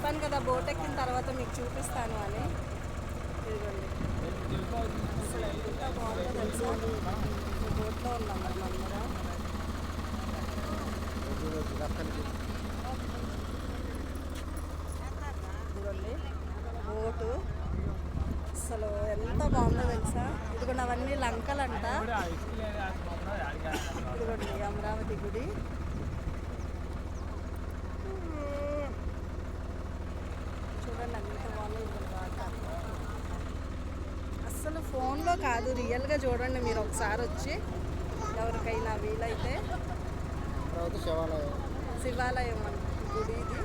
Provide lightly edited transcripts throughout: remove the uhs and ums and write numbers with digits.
చెప్పాను కదా బోట్ ఎక్కిన తర్వాత మీకు చూపిస్తాను అని. ఇదిగోండి అసలు ఎంత బాగుందో తెలుసా. బోట్లో ఉన్నాం మనం అందరం. ఇదిగోండి బోటు అసలు ఎంత బాగుందో తెలుసా. ఇదిగోండి అవన్నీ లంకలంట. ఇదిగోండి అమరావతి గుడి. చూడండి ఎంత బాగుందో. ఇదిగోండి వాటర్ అస్సలు ఫోన్లో కాదు, రియల్గా చూడండి మీరు ఒకసారి వచ్చి, ఎవరికైనా వీలైతే. శివాలయం గుడి ఇది.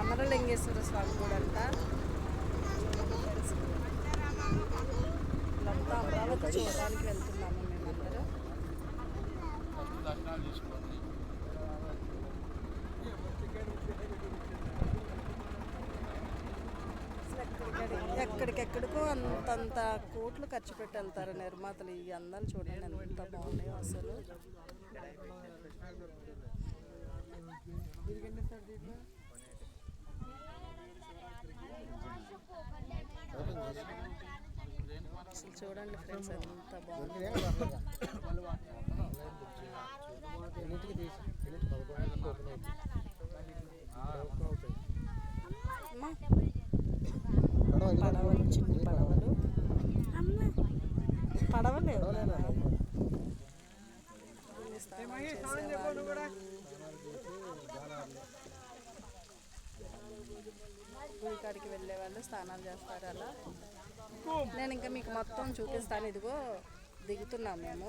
అమరలింగేశ్వర స్వామి గుడి అంట. ఇదంతా అమరావతి చూడడానికి వెళ్తున్నాము మేమందరం. ఎక్కడికెక్కడికో అంతంత కోట్లు ఖర్చు పెట్టి వెళ్తారు నిర్మాతలు. ఈ అందాలు చూడండి ఎంత బాగున్నాయో అసలు. అసలు చూడండి ఫ్రెండ్స్ ఎంత బాగుంది. పడవలు, చిన్న పడవలు, పడవలే గుడి కాడికి వెళ్ళే వాళ్ళు స్నానాలు చేస్తారు అలా. నేను ఇంకా మీకు మొత్తం చూపిస్తాను. ఇదిగో దిగుతున్నాం మేము.